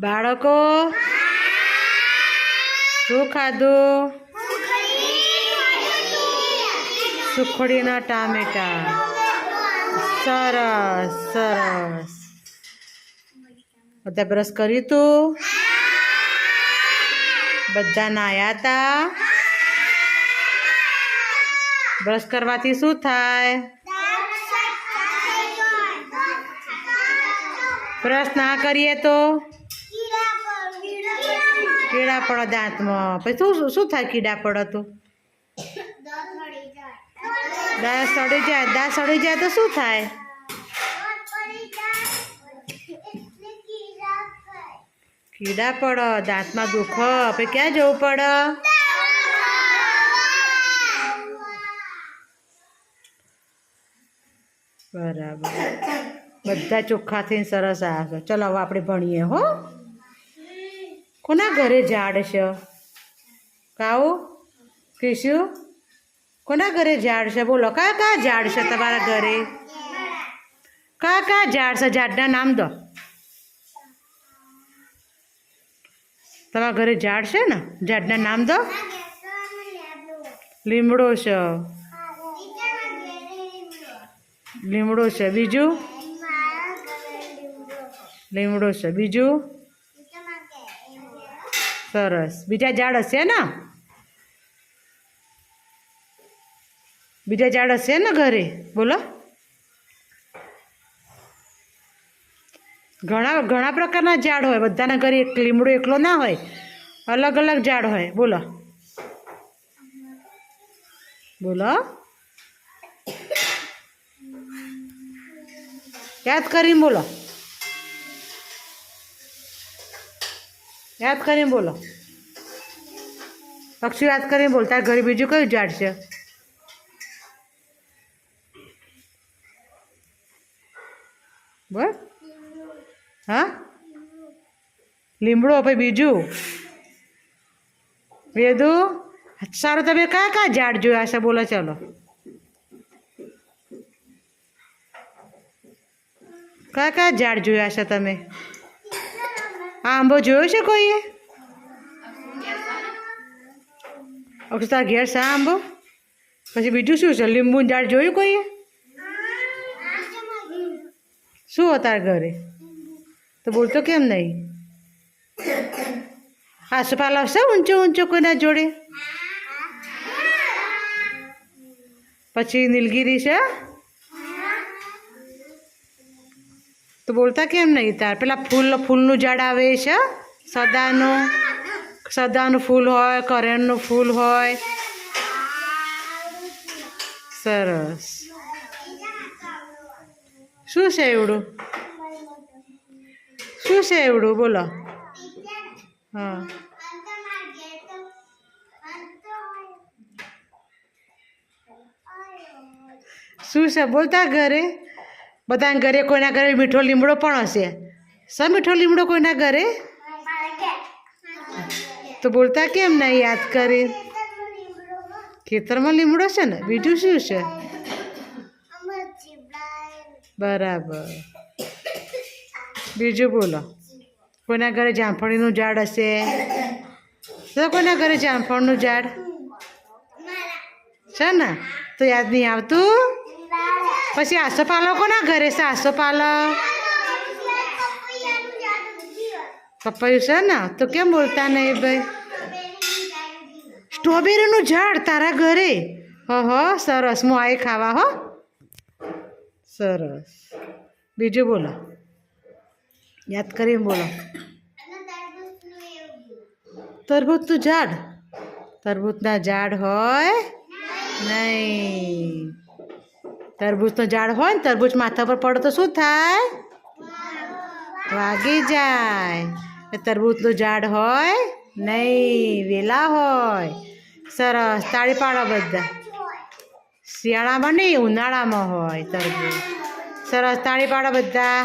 બાળકો શું ખાધું? સુખડીના ટામેટા. સરસ સરસ. બધા બ્રશ કર્યું તું? બધા નાયા તા? બ્રશ કરવાથી શું થાય? બ્રશ ના કરીએ તો કીડા પડે દાંતમાં. પછી શું શું થાય કીડા પડે તો? દાંત સડી જાય. દાંત સડી જાય તો શું થાય? કીડા પડે, દાંતમાં દુખ. પછી ક્યાં જવું પડે? બરાબર. બધા ચોખ્ખા થઈને સરસ આવે. ચલો હવે આપણે ભણીએ હો. કોના ઘરે ઝાડ છે? કાઉ કીશું કોના ઘરે ઝાડ છે? બોલો કયા કયા ઝાડ છે તમારા ઘરે? કયા કયા ઝાડ છે? ઝાડના નામ દો. તમારા ઘરે ઝાડ છે ને? ઝાડના નામ દો. લીમડો છે. લીમડો છે. બીજું? લીમડો છે. બીજું? સરસ. બીજા ઝાડ હશે ને? બીજા ઝાડ હશે ને ઘરે? બોલો. ઘણા ઘણા પ્રકારના ઝાડ હોય. બધાના ઘરે એક લીમડો એકલો ના હોય, અલગ અલગ ઝાડ હોય. બોલો બોલો. યાદ કરીને બોલો. યાદ કરીને બોલો. પક્ષી યાદ કરીને બોલ. તારા ઘરે બીજું કયું ઝાડ છે? બોલ. હા, લીમડો. પછી બીજું? વેદુ. સારું. તમે કયા કયા ઝાડ જોયા છે? બોલો ચલો. કયા કયા ઝાડ જોયા છે તમે? આંબો જોયો છે કોઈએ? તારા ઘેર છે આંબો? પછી બીજું શું છે? લીંબુનું ઝાડ જોયું કોઈએ? શું હોય તારા ઘરે? તો બોલતો કેમ નહીં? આસોપાલવ છે ઊંચો ઊંચો કોઈના જોડે? પછી નીલગીરી છે? તો બોલતા કેમ નહીં તાર? પેલા ફૂલનું ઝાડ આવે છે, સદાનું ફૂલ હોય, કરેણનું ફૂલ હોય. સરસ. શું છે એવડું? શું છે એવડું? બોલો. હા. શું છે? બોલતા ઘરે. બધાના ઘરે, કોઈના ઘરે મીઠો લીમડો પણ હશે. છે મીઠો લીમડો કોઈના ઘરે? તો બોલતા કેમ નહીં યાદ કરી? ખેતરમાં લીમડો છે ને. બીજું શું છે? બરાબર. બીજું બોલો. કોઈના ઘરે જામફળીનું ઝાડ હશે. તો કોઈના ઘરે જામફળનું ઝાડ છે ને? તો યાદ નહીં આવતું? પછી આસોપાલવ કોના ઘરે છે? આસોપાલવ. પપૈયું છે ને? તો કેમ બોલતા નહીં ભાઈ? સ્ટ્રોબેરીનું ઝાડ તારા ઘરે? હો સરસ. હું આઈ ખાવા હો. સરસ. બીજું બોલો. યાદ કરીને બોલો. તરબૂચનું ઝાડ? તરબૂચના ઝાડ હોય નહીં. તરબૂચનો ઝાડ હોય ને, તરબૂચ માથા પર પડે તો શું થાય? વાગી જાય. તરબૂચનું ઝાડ હોય નહીં, વેલા હોય. સરસ. તાળી પાડો બધા. શિયાળામાં નહીં, ઉનાળામાં હોય તરબૂચ. સરસ. તાળી પાડો બધા.